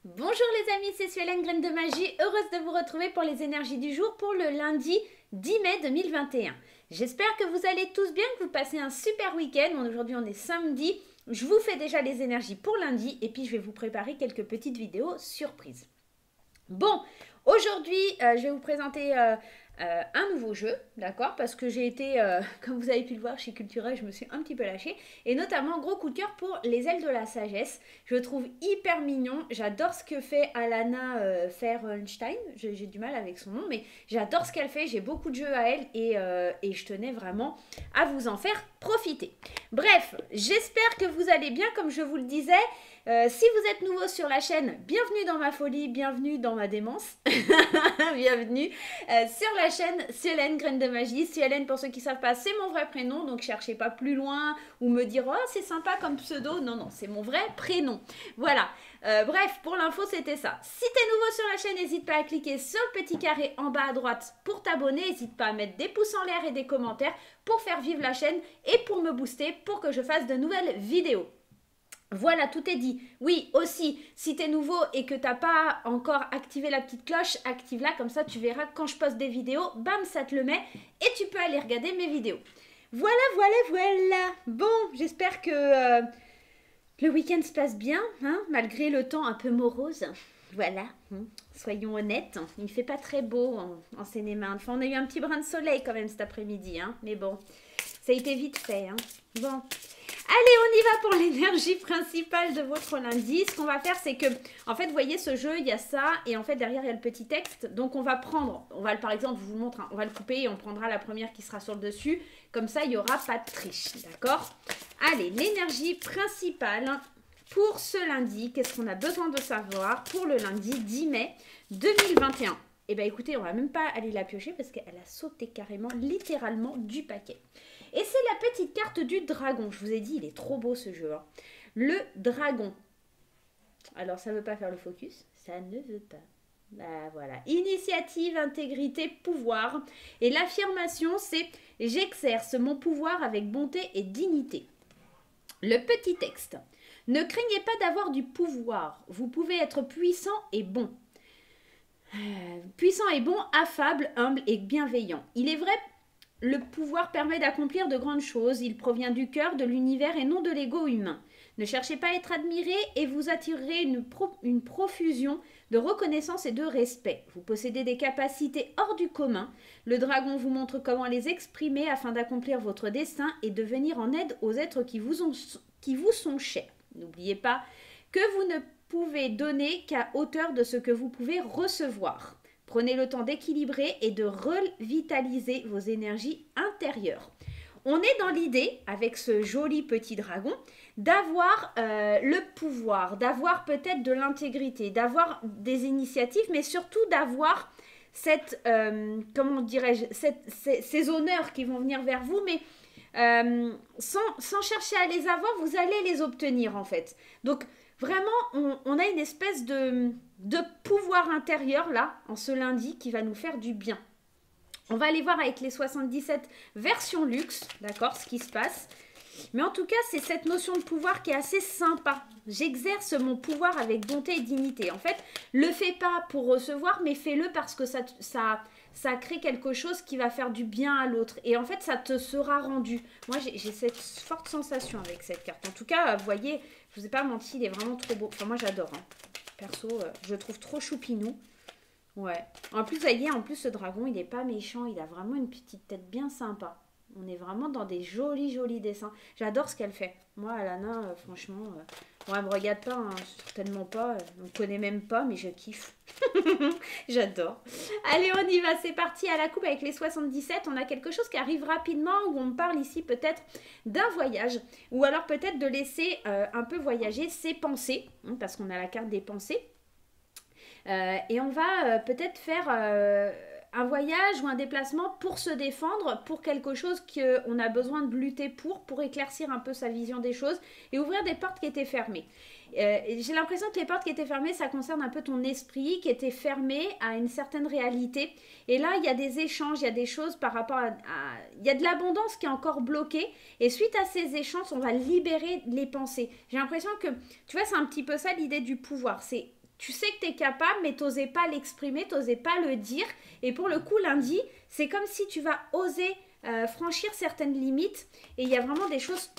Bonjour les amis, c'est Suelen, Graine de Magie, heureuse de vous retrouver pour les énergies du jour pour le lundi 10 mai 2021. J'espère que vous allez tous bien, que vous passez un super week-end. Aujourd'hui on est samedi, je vous fais déjà les énergies pour lundi et puis je vais vous préparer quelques petites vidéos surprises. Bon, aujourd'hui je vais vous présenter un nouveau jeu, d'accord? Parce que j'ai été, comme vous avez pu le voir chez Cultura, je me suis un petit peu lâchée. Et notamment, gros coup de cœur pour les ailes de la sagesse. Je le trouve hyper mignon. J'adore ce que fait Alana Fehrenstein. J'ai du mal avec son nom, mais j'adore ce qu'elle fait. J'ai beaucoup de jeux à elle et je tenais vraiment à vous en faire profiter. Bref, j'espère que vous allez bien, comme je vous le disais. Si vous êtes nouveau sur la chaîne, bienvenue dans ma folie, bienvenue dans ma démence, bienvenue sur la chaîne Suelen, Graine de Magie. Suelen, pour ceux qui ne savent pas, c'est mon vrai prénom, donc cherchez pas plus loin ou me dire « Oh, c'est sympa comme pseudo ». Non, non, c'est mon vrai prénom. Voilà, bref, pour l'info, c'était ça. Si tu es nouveau sur la chaîne, n'hésite pas à cliquer sur le petit carré en bas à droite pour t'abonner. N'hésite pas à mettre des pouces en l'air et des commentaires pour faire vivre la chaîne et pour me booster pour que je fasse de nouvelles vidéos. Voilà, tout est dit. Oui, aussi, si tu es nouveau et que tu n'as pas encore activé la petite cloche, active-la, comme ça tu verras quand je poste des vidéos, bam, ça te le met et tu peux aller regarder mes vidéos. Voilà, voilà, voilà. Bon, j'espère que le week-end se passe bien, hein, malgré le temps un peu morose. Voilà, soyons honnêtes, il ne fait pas très beau en Seine-et-Marne. Enfin, on a eu un petit brin de soleil quand même cet après-midi, hein, mais bon, ça a été vite fait. Hein. Bon. Allez, on y va pour l'énergie principale de votre lundi. Ce qu'on va faire, c'est que, en fait, vous voyez ce jeu, il y a ça, et en fait, derrière, il y a le petit texte. Donc, on va prendre, par exemple, je vous montre, hein, on va le couper et on prendra la première qui sera sur le dessus. Comme ça, il n'y aura pas de triche, d'accord? Allez, l'énergie principale pour ce lundi, qu'est-ce qu'on a besoin de savoir pour le lundi 10 mai 2021? Eh bien, écoutez, on va même pas aller la piocher parce qu'elle a sauté carrément, littéralement, du paquet. Et c'est la petite carte du dragon. Je vous ai dit, il est trop beau ce jeu. Hein. Le dragon. Alors, ça ne veut pas faire le focus. Ça ne veut pas. Bah, voilà. Initiative, intégrité, pouvoir. Et l'affirmation, c'est « J'exerce mon pouvoir avec bonté et dignité ». Le petit texte. Ne craignez pas d'avoir du pouvoir. Vous pouvez être puissant et bon. Puissant et bon, affable, humble et bienveillant. Il est vrai, le pouvoir permet d'accomplir de grandes choses. Il provient du cœur, de l'univers et non de l'ego humain. Ne cherchez pas à être admiré et vous attirerez une profusion de reconnaissance et de respect. Vous possédez des capacités hors du commun. Le dragon vous montre comment les exprimer afin d'accomplir votre dessein et de venir en aide aux êtres qui vous sont chers. N'oubliez pas que vous ne pouvez donner qu'à hauteur de ce que vous pouvez recevoir. Prenez le temps d'équilibrer et de revitaliser vos énergies intérieures. On est dans l'idée, avec ce joli petit dragon, d'avoir le pouvoir, d'avoir peut-être de l'intégrité, d'avoir des initiatives, mais surtout d'avoir cette, comment dirais-je, ces honneurs qui vont venir vers vous, mais sans chercher à les avoir, vous allez les obtenir en fait. Donc, vraiment, on a une espèce de pouvoir intérieur là, en ce lundi, qui va nous faire du bien. On va aller voir avec les 77 versions luxe, d'accord, ce qui se passe. Mais en tout cas, c'est cette notion de pouvoir qui est assez sympa. J'exerce mon pouvoir avec bonté et dignité. En fait, le fais pas pour recevoir, mais fais-le parce que ça crée quelque chose qui va faire du bien à l'autre. Et en fait, ça te sera rendu. Moi, j'ai cette forte sensation avec cette carte. En tout cas, vous voyez, je vous ai pas menti, il est vraiment trop beau. Enfin, moi, j'adore. Hein. Perso, je le trouve trop choupinou. Ouais. En plus, vous voyez, ce dragon, il n'est pas méchant. Il a vraiment une petite tête bien sympa. On est vraiment dans des jolis, jolis dessins. J'adore ce qu'elle fait. Moi, Alana, franchement, bon, elle me regarde pas, hein, certainement pas. On ne connaît même pas, mais je kiffe. J'adore. Allez, on y va. C'est parti à la coupe avec les 77. On a quelque chose qui arrive rapidement où on parle ici peut-être d'un voyage. Ou alors peut-être de laisser un peu voyager ses pensées. Hein, parce qu'on a la carte des pensées. Et on va peut-être faire un voyage ou un déplacement pour se défendre, pour quelque chose qu'on a besoin de lutter pour éclaircir un peu sa vision des choses et ouvrir des portes qui étaient fermées. J'ai l'impression que les portes qui étaient fermées, ça concerne un peu ton esprit qui était fermé à une certaine réalité. Et là, il y a des échanges, il y a des choses par rapport à il y a de l'abondance qui est encore bloquée. Et suite à ces échanges, on va libérer les pensées. J'ai l'impression que, tu vois, c'est un petit peu ça l'idée du pouvoir. C'est tu sais que tu es capable, mais tu n'osais pas l'exprimer, tu n'osais pas le dire. Et pour le coup, lundi, c'est comme si tu vas oser franchir certaines limites. Et il y a vraiment des choses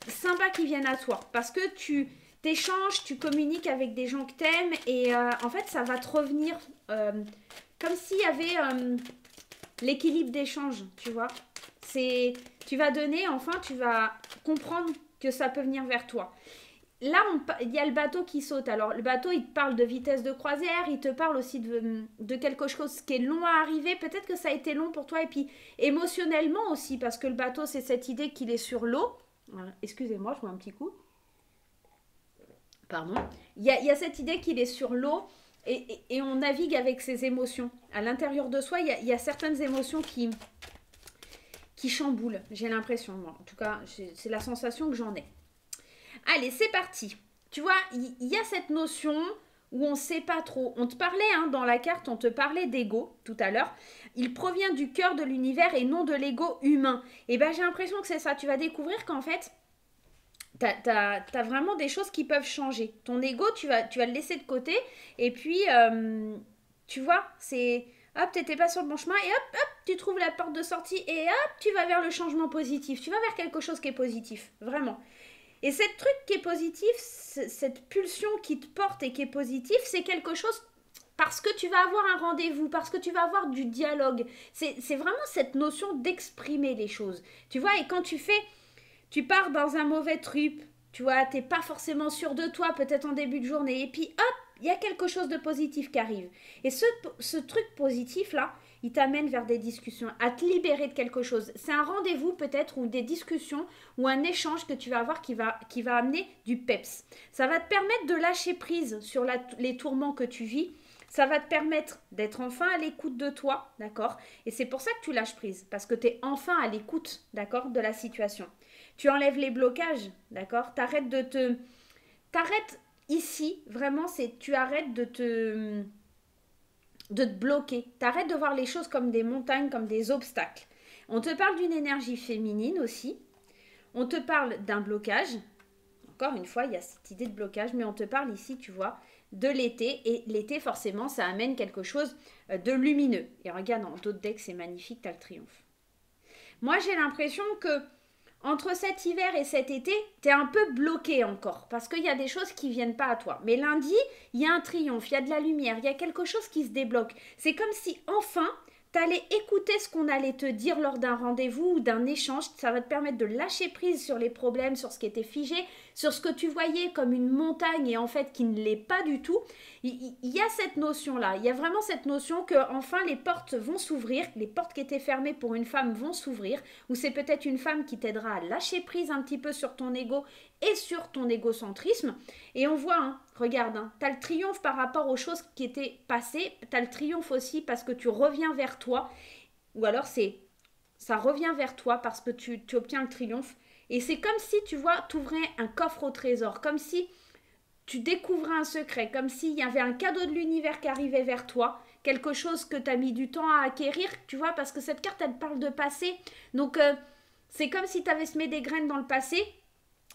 sympas qui viennent à toi. Parce que tu t'échanges, tu communiques avec des gens que tu aimes. Et en fait, ça va te revenir comme s'il y avait l'équilibre d'échange, tu vois. Tu vas donner, enfin, tu vas comprendre que ça peut venir vers toi. Là, il y a le bateau qui saute. Alors, le bateau, il te parle de vitesse de croisière, il te parle aussi de quelque chose qui est long à arriver. Peut-être que ça a été long pour toi, et puis émotionnellement aussi, parce que le bateau, c'est cette idée qu'il est sur l'eau. Excusez-moi, je bois un petit coup. Pardon. Il y a cette idée qu'il est sur l'eau, et on navigue avec ses émotions. À l'intérieur de soi, il y a certaines émotions qui chamboulent, j'ai l'impression, moi. En tout cas, c'est la sensation que j'en ai. Allez, c'est parti. Tu vois, il y a cette notion où on ne sait pas trop. On te parlait, dans la carte, on te parlait d'ego tout à l'heure. Il provient du cœur de l'univers et non de l'ego humain. Et bien, j'ai l'impression que c'est ça. Tu vas découvrir qu'en fait, t'as vraiment des choses qui peuvent changer. Ton ego, tu vas le laisser de côté. Et puis, tu vois, c'est... Hop, t'étais pas sur le bon chemin et hop, tu trouves la porte de sortie et hop, tu vas vers le changement positif. Tu vas vers quelque chose qui est positif, vraiment. Et cette truc qui est positif, cette pulsion qui te porte et qui est positif, c'est quelque chose parce que tu vas avoir un rendez-vous, parce que tu vas avoir du dialogue. C'est vraiment cette notion d'exprimer les choses. Tu vois, et quand tu pars dans un mauvais trip, tu vois, t'es pas forcément sûr de toi, peut-être en début de journée, et puis hop, il y a quelque chose de positif qui arrive. Et ce truc positif-là, il t'amène vers des discussions, à te libérer de quelque chose. C'est un rendez-vous peut-être, ou des discussions, ou un échange que tu vas avoir qui va amener du peps. Ça va te permettre de lâcher prise sur les tourments que tu vis. Ça va te permettre d'être enfin à l'écoute de toi, d'accord? Et c'est pour ça que tu lâches prise, parce que tu es enfin à l'écoute, d'accord, de la situation. Tu enlèves les blocages, d'accord? T'arrêtes ici, vraiment, tu arrêtes de te bloquer. T'arrêtes de voir les choses comme des montagnes, comme des obstacles. On te parle d'une énergie féminine aussi. On te parle d'un blocage. Encore une fois, il y a cette idée de blocage, mais on te parle ici, tu vois, de l'été. Et l'été, forcément, ça amène quelque chose de lumineux. Et regarde, dans d'autres decks, c'est magnifique, t'as le triomphe. Moi, j'ai l'impression que entre cet hiver et cet été, t'es un peu bloqué encore, parce qu'il y a des choses qui viennent pas à toi. Mais lundi, il y a un triomphe, il y a de la lumière, il y a quelque chose qui se débloque. C'est comme si enfin, t'allais écouter ce qu'on allait te dire lors d'un rendez-vous ou d'un échange. Ça va te permettre de lâcher prise sur les problèmes, sur ce qui était figé, sur ce que tu voyais comme une montagne et en fait qui ne l'est pas du tout. Il y a cette notion-là, il y a vraiment cette notion que enfin les portes vont s'ouvrir, les portes qui étaient fermées pour une femme vont s'ouvrir, ou c'est peut-être une femme qui t'aidera à lâcher prise un petit peu sur ton ego et sur ton égocentrisme. Et on voit, regarde, t'as le triomphe par rapport aux choses qui étaient passées, t'as le triomphe aussi parce que tu reviens vers toi, ou alors ça revient vers toi parce que tu obtiens le triomphe. Et c'est comme si, tu vois, tu ouvrais un coffre au trésor, comme si tu découvrais un secret, comme s'il y avait un cadeau de l'univers qui arrivait vers toi, quelque chose que tu as mis du temps à acquérir, tu vois, parce que cette carte, elle parle de passé. Donc, c'est comme si tu avais semé des graines dans le passé.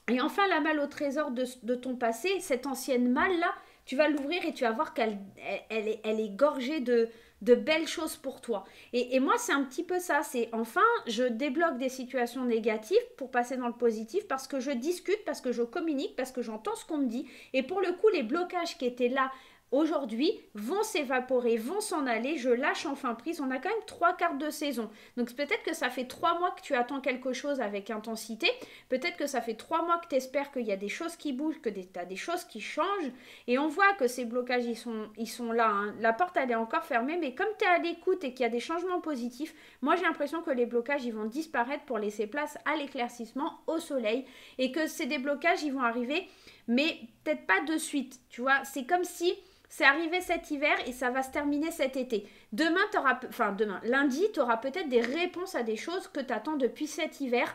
Et enfin, la malle au trésor de ton passé, cette ancienne malle-là, tu vas l'ouvrir et tu vas voir qu'elle est gorgée de belles choses pour toi. Et moi, c'est un petit peu ça. C'est enfin, je débloque des situations négatives pour passer dans le positif parce que je discute, parce que je communique, parce que j'entends ce qu'on me dit. Et pour le coup, les blocages qui étaient là aujourd'hui vont s'évaporer, vont s'en aller, je lâche enfin prise. On a quand même 3 quarts de saison. Donc peut-être que ça fait 3 mois que tu attends quelque chose avec intensité. Peut-être que ça fait 3 mois que tu espères qu'il y a des choses qui bougent, que tu as des choses qui changent. Et on voit que ces blocages, ils sont là. La porte, elle est encore fermée. Mais comme tu es à l'écoute et qu'il y a des changements positifs, moi j'ai l'impression que les blocages, ils vont disparaître pour laisser place à l'éclaircissement, au soleil. Et que ces déblocages, ils vont arriver, mais peut-être pas de suite. Tu vois, c'est comme si c'est arrivé cet hiver et ça va se terminer cet été. Lundi, tu auras peut-être des réponses à des choses que tu attends depuis cet hiver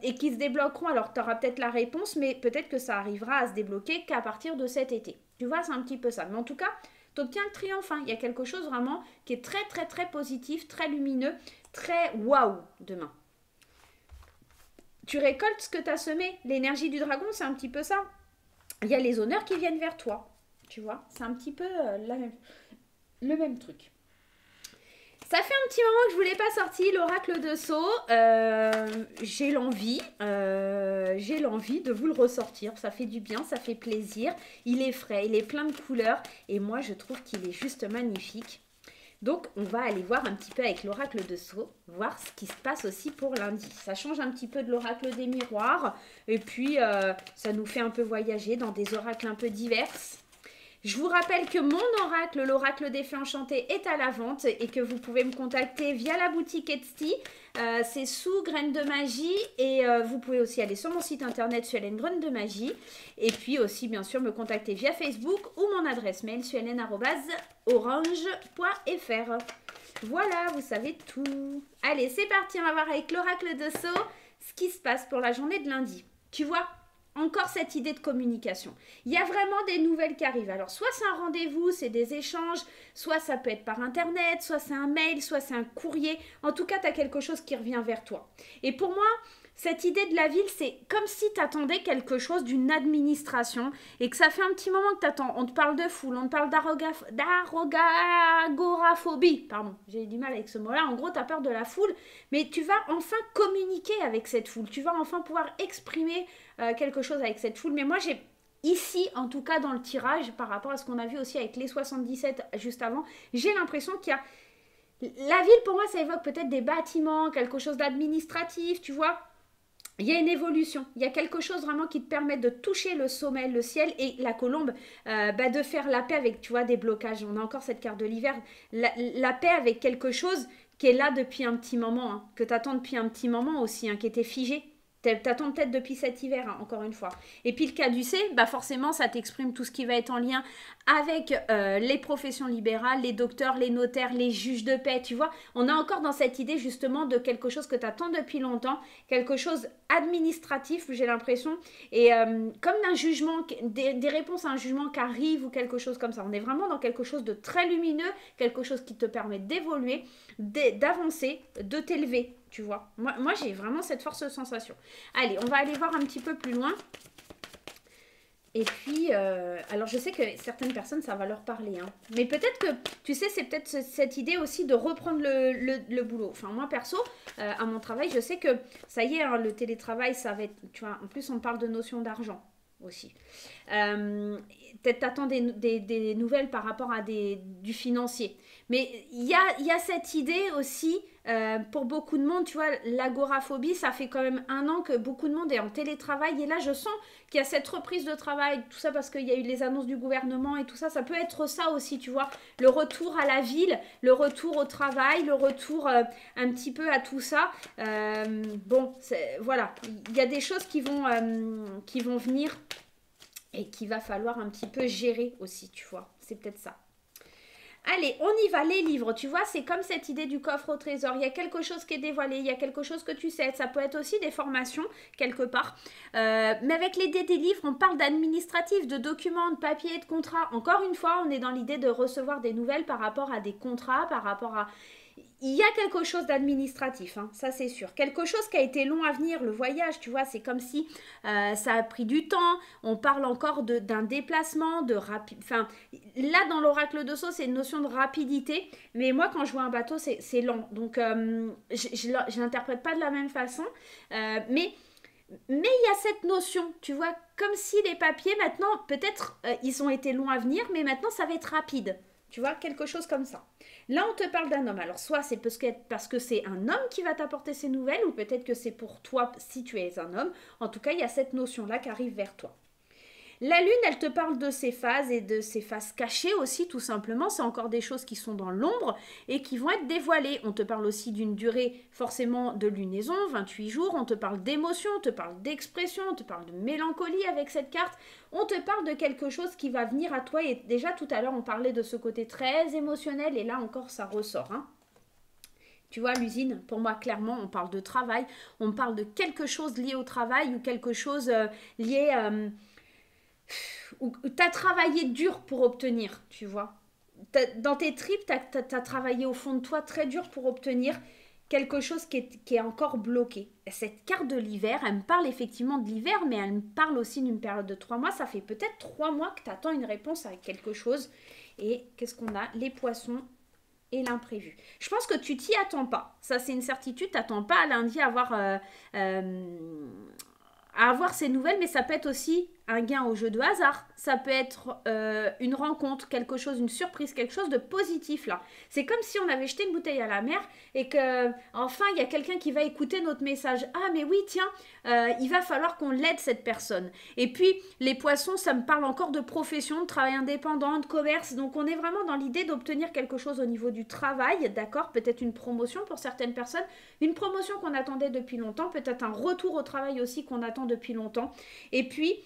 et qui se débloqueront. Alors, tu auras peut-être la réponse, mais peut-être que ça arrivera à se débloquer qu'à partir de cet été. Tu vois, c'est un petit peu ça. Mais en tout cas, tu obtiens le triomphe. Il y a quelque chose vraiment qui est très, très, très positif, très lumineux, très waouh demain. Tu récoltes ce que tu as semé. L'énergie du dragon, c'est un petit peu ça. Il y a les honneurs qui viennent vers toi. tu vois. C'est un petit peu le même truc. Ça fait un petit moment que je ne vous l'ai pas sorti, l'oracle de Sceaux. J'ai l'envie de vous le ressortir. Ça fait du bien, ça fait plaisir. Il est frais, il est plein de couleurs. Et moi, je trouve qu'il est juste magnifique. Donc, on va aller voir un petit peu avec l'oracle de Sceaux, voir ce qui se passe aussi pour lundi. Ça change un petit peu de l'oracle des miroirs. Et puis, ça nous fait un peu voyager dans des oracles un peu divers. Je vous rappelle que mon oracle, l'oracle des fées enchantées, est à la vente et que vous pouvez me contacter via la boutique Etsy. C'est sous Graines de Magie et vous pouvez aussi aller sur mon site internet Suelen Graines de Magie et puis aussi bien sûr me contacter via Facebook ou mon adresse mail suelen@orange.fr. Voilà, vous savez tout. Allez, c'est parti, on va voir avec l'oracle de Sceaux ce qui se passe pour la journée de lundi. Tu vois ? Encore cette idée de communication. Il y a vraiment des nouvelles qui arrivent. Alors, soit c'est un rendez-vous, c'est des échanges, soit ça peut être par Internet, soit c'est un mail, soit c'est un courrier. En tout cas, tu as quelque chose qui revient vers toi. Et pour moi, cette idée de la ville, c'est comme si tu attendais quelque chose d'une administration et que ça fait un petit moment que tu attends. On te parle de foule, on te parle d'agoraphobie. Pardon, j'ai du mal avec ce mot-là. En gros, tu as peur de la foule, mais tu vas enfin communiquer avec cette foule. Tu vas enfin pouvoir exprimer quelque chose avec cette foule. Mais moi, j'ai ici, en tout cas dans le tirage, par rapport à ce qu'on a vu aussi avec les 77 juste avant, j'ai l'impression qu'il y a... La ville, pour moi, ça évoque peut-être des bâtiments, quelque chose d'administratif, tu vois. Il y a une évolution, il y a quelque chose vraiment qui te permet de toucher le sommet, le ciel et la colombe, de faire la paix avec, tu vois, des blocages. On a encore cette carte de l'hiver, la paix avec quelque chose qui est là depuis un petit moment, hein, que tu attends depuis un petit moment aussi, hein, qui était figé. T'attends peut-être depuis cet hiver, hein, encore une fois. Et puis le caducée, forcément, ça t'exprime tout ce qui va être en lien avec les professions libérales, les docteurs, les notaires, les juges de paix, tu vois. On est encore dans cette idée justement de quelque chose que t'attends depuis longtemps, quelque chose administratif, j'ai l'impression, et comme d'un jugement, des réponses à un jugement qui arrive ou quelque chose comme ça. On est vraiment dans quelque chose de très lumineux, quelque chose qui te permet d'évoluer, d'avancer, de t'élever. Tu vois, moi j'ai vraiment cette force sensation. Allez, on va aller voir un petit peu plus loin. Et puis, alors je sais que certaines personnes, ça va leur parler. Hein. Mais peut-être que, tu sais, c'est peut-être cette idée aussi de reprendre le boulot. Enfin, moi, perso, à mon travail, je sais que, ça y est, hein, le télétravail, ça va être, tu vois, en plus, on parle de notion d'argent aussi. Peut-être t'attends des nouvelles par rapport à du financier. Mais il y a cette idée aussi, pour beaucoup de monde, tu vois, l'agoraphobie, ça fait quand même 1 an que beaucoup de monde est en télétravail. Et là, je sens qu'il y a cette reprise de travail, tout ça parce qu'il y a eu les annonces du gouvernement et tout ça. Ça peut être ça aussi, tu vois, le retour à la ville, le retour au travail, le retour un petit peu à tout ça. Bon, voilà, il y a des choses qui vont venir et qu'il va falloir un petit peu gérer aussi, tu vois. C'est peut-être ça. Allez, on y va, les livres, tu vois, c'est comme cette idée du coffre au trésor. Il y a quelque chose qui est dévoilé, il y a quelque chose que tu sais. Ça peut être aussi des formations, quelque part. Mais avec l'idée des livres, on parle d'administratif, de documents, de papiers, de contrats. Encore une fois, on est dans l'idée de recevoir des nouvelles par rapport à des contrats, par rapport à... Il y a quelque chose d'administratif, hein, ça c'est sûr. Quelque chose qui a été long à venir, le voyage, tu vois, c'est comme si ça a pris du temps. On parle encore d'un déplacement, de rapide. Enfin, là dans l'oracle de Sceaux, c'est une notion de rapidité. Mais moi, quand je vois un bateau, c'est lent. Donc, je l'interprète pas de la même façon. Mais il y a cette notion, tu vois, comme si les papiers, maintenant, peut-être, ils ont été longs à venir, mais maintenant, ça va être rapide. Tu vois, quelque chose comme ça. Là, on te parle d'un homme. Alors, soit c'est parce que c'est un homme qui va t'apporter ces nouvelles, ou peut-être que c'est pour toi si tu es un homme. En tout cas, il y a cette notion-là qui arrive vers toi. La lune, elle te parle de ses phases et de ses phases cachées aussi, tout simplement. C'est encore des choses qui sont dans l'ombre et qui vont être dévoilées. On te parle aussi d'une durée forcément de lunaison, 28 jours. On te parle d'émotion, on te parle d'expression, on te parle de mélancolie avec cette carte. On te parle de quelque chose qui va venir à toi. Et déjà, tout à l'heure, on parlait de ce côté très émotionnel et là encore, ça ressort, hein. Tu vois, l'usine, pour moi, clairement, on parle de travail. On parle de quelque chose lié au travail ou quelque chose lié... où tu as travaillé dur pour obtenir, tu vois. Dans tes tripes, tu as travaillé au fond de toi très dur pour obtenir quelque chose qui est encore bloqué. cette carte de l'hiver, elle me parle effectivement de l'hiver, mais elle me parle aussi d'une période de 3 mois. Ça fait peut-être 3 mois que tu attends une réponse avec quelque chose. Et qu'est-ce qu'on a? Les poissons et l'imprévu. Je pense que tu t'y attends pas. Ça, c'est une certitude. Tu n'attends pas à lundi à avoir ces nouvelles, mais ça peut être aussi un gain au jeu de hasard. Ça peut être une rencontre, quelque chose, une surprise, quelque chose de positif là. C'est comme si on avait jeté une bouteille à la mer et que enfin il y a quelqu'un qui va écouter notre message. Ah mais oui tiens, il va falloir qu'on l'aide cette personne. Et puis les poissons, ça me parle encore de profession, de travail indépendant, de commerce. Donc on est vraiment dans l'idée d'obtenir quelque chose au niveau du travail, d'accord? Peut-être une promotion pour certaines personnes, une promotion qu'on attendait depuis longtemps, peut-être un retour au travail aussi qu'on attend depuis longtemps. Et puis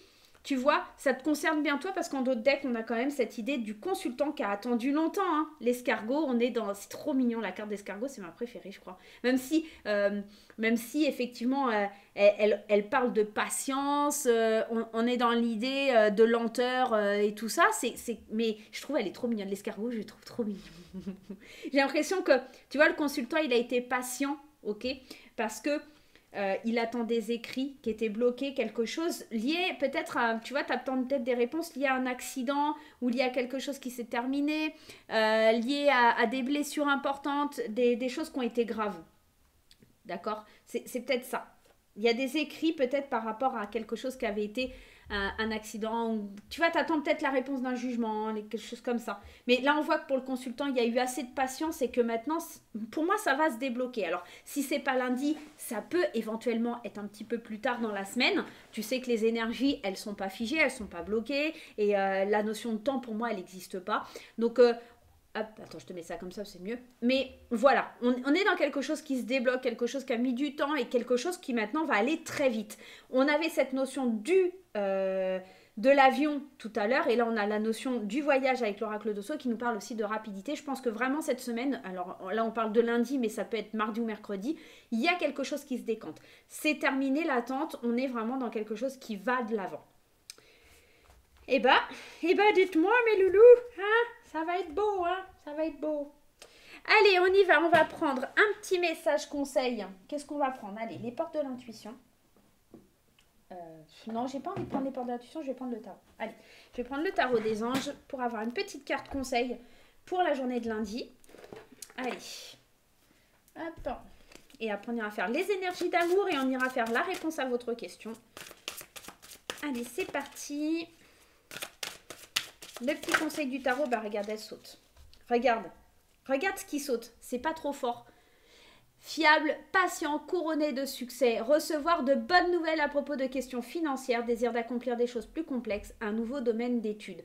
tu vois, ça te concerne bien toi parce qu'en d'autres decks, on a quand même cette idée du consultant qui a attendu longtemps. Hein. L'escargot, on est dans... C'est trop mignon, la carte d'escargot, c'est ma préférée, je crois. Même si effectivement, elle parle de patience, on est dans l'idée de lenteur et tout ça. Mais je trouve elle est trop mignonne. L'escargot, je le trouve trop mignon. J'ai l'impression que, tu vois, le consultant, il a été patient, ok? Parce que il attend des écrits qui étaient bloqués, quelque chose lié peut-être à, tu vois, tu attends peut-être des réponses liées à un accident ou lié à quelque chose qui s'est terminé, lié à des blessures importantes, des choses qui ont été graves. D'accord? C'est peut-être ça. Il y a des écrits peut-être par rapport à quelque chose qui avait été un accident. Ou, tu vois, tu attends peut-être la réponse d'un jugement, quelque chose comme ça. Mais là, on voit que pour le consultant, il y a eu assez de patience et que maintenant, pour moi, ça va se débloquer. Alors, si c'est pas lundi, ça peut éventuellement être un petit peu plus tard dans la semaine. Tu sais que les énergies, elles sont pas figées, elles sont pas bloquées. Et la notion de temps, pour moi, elle n'existe pas. Donc, hop, attends, je te mets ça comme ça, c'est mieux. Mais voilà, on est dans quelque chose qui se débloque, quelque chose qui a mis du temps et quelque chose qui maintenant va aller très vite. On avait cette notion de l'avion tout à l'heure et là on a la notion du voyage avec l'oracle de Sceaux qui nous parle aussi de rapidité. Je pense que vraiment cette semaine, alors là on parle de lundi mais ça peut être mardi ou mercredi, il y a quelque chose qui se décante. C'est terminé l'attente, on est vraiment dans quelque chose qui va de l'avant. Eh ben, dites-moi mes loulous, hein, ça va être beau, hein, ça va être beau. Allez, on y va, on va prendre un petit message conseil. Qu'est-ce qu'on va prendre? Allez, les portes de l'intuition. Non, j'ai pas envie de prendre les portes de l'intuition, je vais prendre le tarot. Allez, je vais prendre le tarot des anges pour avoir une petite carte conseil pour la journée de lundi. Allez, hop. Et après, on ira faire les énergies d'amour et on ira faire la réponse à votre question. Allez, c'est parti. Le petit conseil du tarot, bah regarde, elle saute. Regarde ce qui saute, c'est pas trop fort. Fiable, patient, couronné de succès, recevoir de bonnes nouvelles à propos de questions financières, désir d'accomplir des choses plus complexes, un nouveau domaine d'études.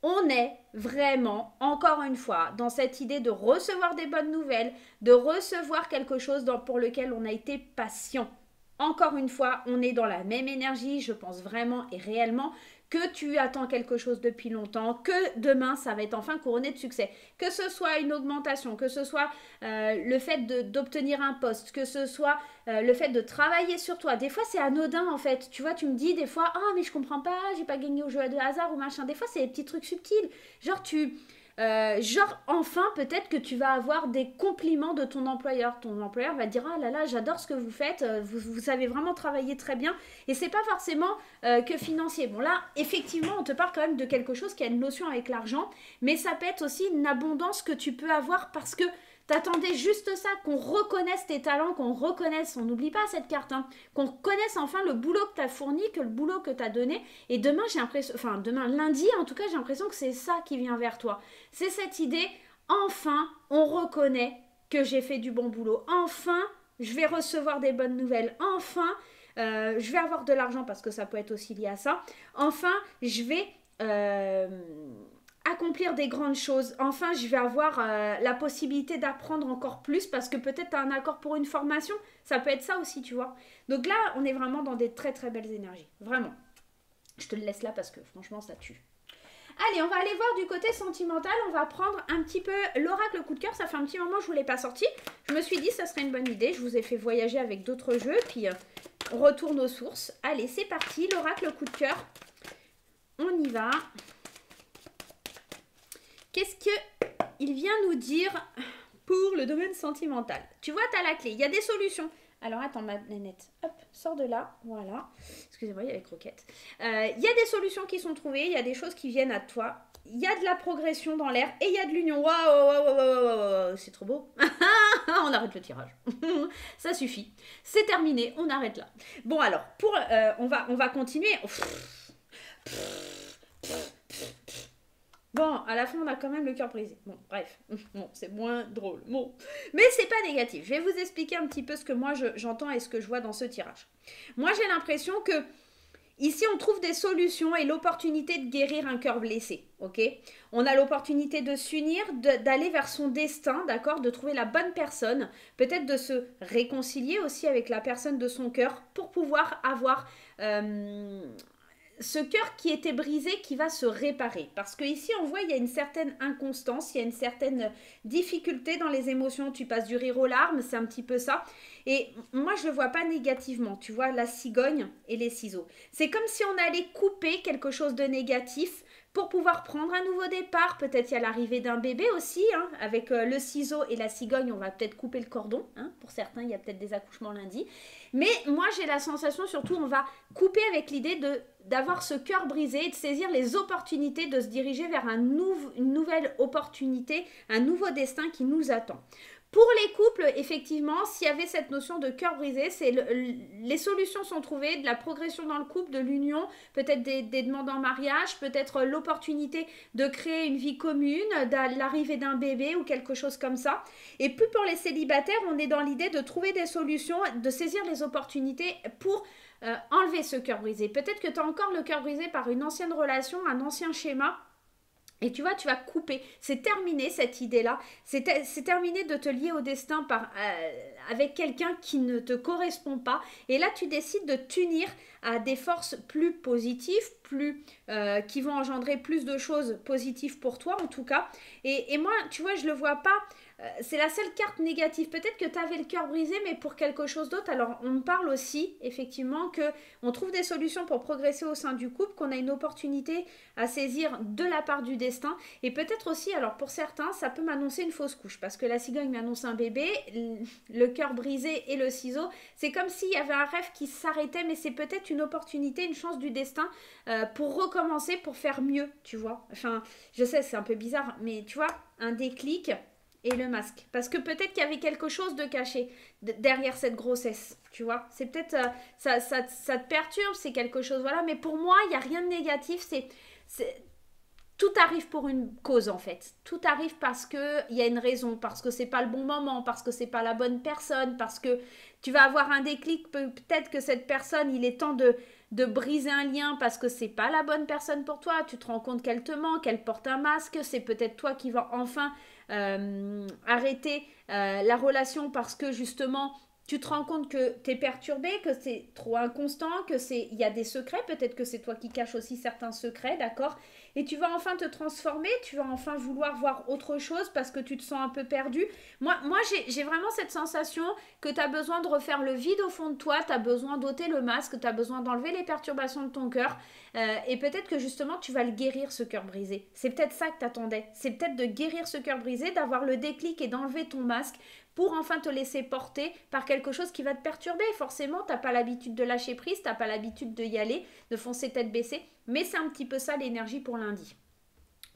On est vraiment, encore une fois, dans cette idée de recevoir des bonnes nouvelles, de recevoir quelque chose pour lequel on a été patient. Encore une fois, on est dans la même énergie, je pense vraiment et réellement que tu attends quelque chose depuis longtemps, que demain ça va être enfin couronné de succès, que ce soit une augmentation, que ce soit le fait d'obtenir un poste, que ce soit le fait de travailler sur toi. Des fois c'est anodin en fait, tu vois, tu me dis des fois « Ah mais je comprends pas, j'ai pas gagné au jeu de hasard ou machin ». Des fois c'est des petits trucs subtils, genre enfin peut-être que tu vas avoir des compliments de ton employeur. Ton employeur va te dire ah là là j'adore ce que vous faites, vous savez vraiment travailler très bien et c'est pas forcément que financier. Bon là effectivement on te parle quand même de quelque chose qui a une notion avec l'argent, mais ça peut être aussi une abondance que tu peux avoir parce que t'attendais juste ça, qu'on reconnaisse tes talents, qu'on reconnaisse, on n'oublie pas cette carte, hein, qu'on reconnaisse enfin le boulot que t'as fourni, que le boulot que t'as donné. Et demain, j'ai l'impression, enfin demain, lundi, en tout cas, j'ai l'impression que c'est ça qui vient vers toi. C'est cette idée, enfin, on reconnaît que j'ai fait du bon boulot. Enfin, je vais recevoir des bonnes nouvelles. Enfin, je vais avoir de l'argent parce que ça peut être aussi lié à ça. Enfin, je vais accomplir des grandes choses. Enfin, je vais avoir la possibilité d'apprendre encore plus parce que peut-être tu as un accord pour une formation. Ça peut être ça aussi, tu vois. Donc là, on est vraiment dans des très très belles énergies. Vraiment. Je te le laisse là parce que franchement, ça tue. Allez, on va aller voir du côté sentimental. On va prendre un petit peu l'oracle coup de cœur. Ça fait un petit moment que je ne vous l'ai pas sorti. Je me suis dit ça serait une bonne idée. Je vous ai fait voyager avec d'autres jeux. Puis on retourne aux sources. Allez, c'est parti. L'oracle coup de cœur. On y va. Qu'est-ce qu'il vient nous dire pour le domaine sentimental? Tu vois, tu as la clé. Il y a des solutions. Alors, attends, ma nénette. Hop, sors de là. Voilà. Excusez-moi, il y a les croquettes. Il y a des solutions qui sont trouvées. Il y a des choses qui viennent à toi. Il y a de la progression dans l'air. Et il y a de l'union. Waouh, waouh, waouh, waouh. C'est trop beau. On arrête le tirage. Ça suffit. C'est terminé. On arrête là. Bon, alors, on va continuer. Bon, à la fin, on a quand même le cœur brisé. Bon, bref. Bon, c'est moins drôle. Bon. Mais c'est pas négatif. Je vais vous expliquer un petit peu ce que moi, j'entends et ce que je vois dans ce tirage. Moi, j'ai l'impression que ici, on trouve des solutions et l'opportunité de guérir un cœur blessé, ok? On a l'opportunité de s'unir, d'aller vers son destin, d'accord? De trouver la bonne personne, peut-être de se réconcilier aussi avec la personne de son cœur pour pouvoir avoir ce cœur qui était brisé qui va se réparer. Parce que ici, on voit, il y a une certaine inconstance, il y a une certaine difficulté dans les émotions. Tu passes du rire aux larmes, c'est un petit peu ça. Et moi, je ne le vois pas négativement. Tu vois, la cigogne et les ciseaux. C'est comme si on allait couper quelque chose de négatif pour pouvoir prendre un nouveau départ. Peut-être il y a l'arrivée d'un bébé aussi, hein, avec le ciseau et la cigogne, on va peut-être couper le cordon. Hein. Pour certains, il y a peut-être des accouchements lundi. Mais moi, j'ai la sensation, surtout, on va couper avec l'idée d'avoir ce cœur brisé et de saisir les opportunités, de se diriger vers une nouvelle opportunité, un nouveau destin qui nous attend. Pour les couples, effectivement, s'il y avait cette notion de cœur brisé, les solutions sont trouvées, de la progression dans le couple, de l'union, peut-être des demandes en mariage, peut-être l'opportunité de créer une vie commune, de l'arrivée d'un bébé ou quelque chose comme ça. Et puis pour les célibataires, on est dans l'idée de trouver des solutions, de saisir les opportunités pour enlever ce cœur brisé. Peut-être que tu as encore le cœur brisé par une ancienne relation, un ancien schéma. Et tu vois, tu vas couper. C'est terminé cette idée-là. C'est terminé de te lier au destin avec quelqu'un qui ne te correspond pas. Et là, tu décides de t'unir à des forces plus positives, qui vont engendrer plus de choses positives pour toi, en tout cas. Et moi, tu vois, je ne le vois pas. C'est la seule carte négative. Peut-être que tu avais le cœur brisé, mais pour quelque chose d'autre. Alors, on me parle aussi, effectivement, qu'on trouve des solutions pour progresser au sein du couple, qu'on a une opportunité à saisir de la part du destin. Et peut-être aussi, alors pour certains, ça peut m'annoncer une fausse couche, parce que la cigogne m'annonce un bébé, le cœur brisé et le ciseau. C'est comme s'il y avait un rêve qui s'arrêtait, mais c'est peut-être une opportunité, une chance du destin pour recommencer, pour faire mieux, tu vois. Enfin, je sais, c'est un peu bizarre, mais tu vois, un déclic et le masque. Parce que peut-être qu'il y avait quelque chose de caché derrière cette grossesse, tu vois. C'est peut-être, ça te perturbe, c'est quelque chose, voilà. Mais pour moi, il n'y a rien de négatif, tout arrive pour une cause en fait. Tout arrive parce qu'il y a une raison, parce que c'est pas le bon moment, parce que c'est pas la bonne personne, parce que tu vas avoir un déclic, peut-être que cette personne, il est temps de briser un lien parce que c'est pas la bonne personne pour toi. Tu te rends compte qu'elle te ment, qu'elle porte un masque, c'est peut-être toi qui vas enfin arrêter la relation parce que justement tu te rends compte que tu es perturbé, que c'est trop inconstant, il y a des secrets, peut-être que c'est toi qui caches aussi certains secrets, d'accord? Et tu vas enfin te transformer, tu vas enfin vouloir voir autre chose parce que tu te sens un peu perdu. Moi j'ai vraiment cette sensation que tu as besoin de refaire le vide au fond de toi, tu as besoin d'ôter le masque, tu as besoin d'enlever les perturbations de ton cœur et peut-être que justement tu vas le guérir ce cœur brisé. C'est peut-être ça que tu attendais, c'est peut-être de guérir ce cœur brisé, d'avoir le déclic et d'enlever ton masque pour enfin te laisser porter par quelque chose qui va te perturber. Forcément, tu n'as pas l'habitude de lâcher prise, tu n'as pas l'habitude d'y aller, de foncer tête baissée, mais c'est un petit peu ça l'énergie pour lundi.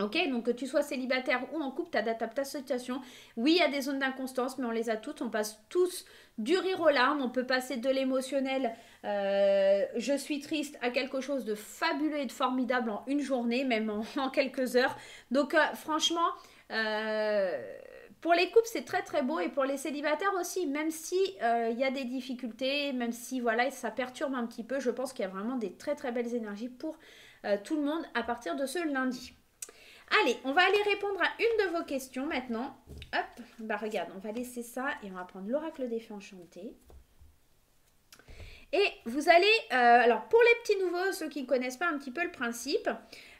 Ok, donc que tu sois célibataire ou en couple, tu adaptes ta situation. Oui, il y a des zones d'inconstance, mais on les a toutes. On passe tous du rire aux larmes. On peut passer de l'émotionnel, je suis triste, à quelque chose de fabuleux et de formidable en une journée, même en quelques heures. Donc franchement, pour les couples, c'est très très beau et pour les célibataires aussi, même si y a des difficultés, même si voilà, ça perturbe un petit peu, je pense qu'il y a vraiment des très très belles énergies pour tout le monde à partir de ce lundi. Allez, on va aller répondre à une de vos questions maintenant. Hop, bah regarde, on va laisser ça et on va prendre l'oracle des fées enchantées. Et vous allez, alors pour les petits nouveaux, ceux qui ne connaissent pas un petit peu le principe,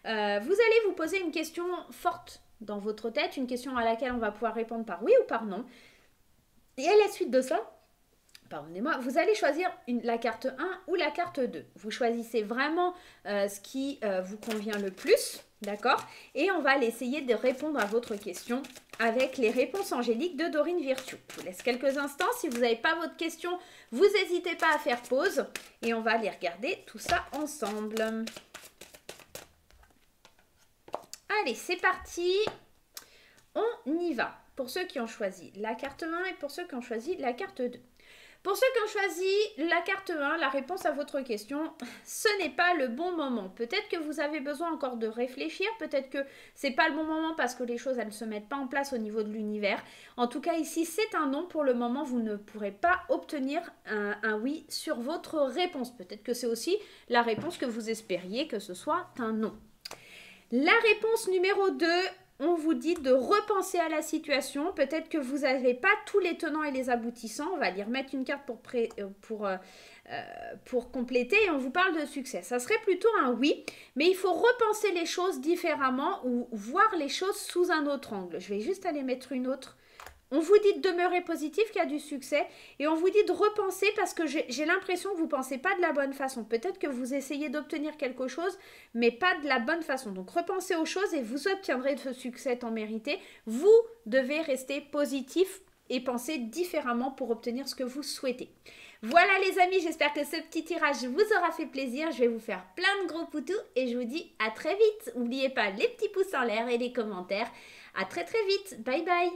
vous allez vous poser une question forte dans votre tête, une question à laquelle on va pouvoir répondre par oui ou par non. Et à la suite de ça, pardonnez-moi, vous allez choisir la carte 1 ou la carte 2. Vous choisissez vraiment ce qui vous convient le plus. D'accord? Et on va aller essayer de répondre à votre question avec les réponses angéliques de Dorine Virtue. Je vous laisse quelques instants. Si vous n'avez pas votre question, vous n'hésitez pas à faire pause. Et on va aller regarder tout ça ensemble. Allez, c'est parti. On y va. Pour ceux qui ont choisi la carte 1 et pour ceux qui ont choisi la carte 2. Pour ceux qui ont choisi la carte 1, la réponse à votre question, ce n'est pas le bon moment. Peut-être que vous avez besoin encore de réfléchir, peut-être que ce n'est pas le bon moment parce que les choses elles ne se mettent pas en place au niveau de l'univers. En tout cas ici, c'est un non. Pour le moment, vous ne pourrez pas obtenir un oui sur votre réponse. Peut-être que c'est aussi la réponse que vous espériez que ce soit un non. La réponse numéro 2, on vous dit de repenser à la situation. Peut-être que vous n'avez pas tous les tenants et les aboutissants. On va aller remettre une carte pour compléter et on vous parle de succès. Ça serait plutôt un oui, mais il faut repenser les choses différemment ou voir les choses sous un autre angle. Je vais juste aller mettre une autre. On vous dit de demeurer positif, qu'il y a du succès, et on vous dit de repenser parce que j'ai l'impression que vous ne pensez pas de la bonne façon. Peut-être que vous essayez d'obtenir quelque chose, mais pas de la bonne façon. Donc repensez aux choses et vous obtiendrez ce succès tant mérité. Vous devez rester positif et penser différemment pour obtenir ce que vous souhaitez. Voilà les amis, j'espère que ce petit tirage vous aura fait plaisir. Je vais vous faire plein de gros poutous et je vous dis à très vite. N'oubliez pas les petits pouces en l'air et les commentaires. À très très vite. Bye bye.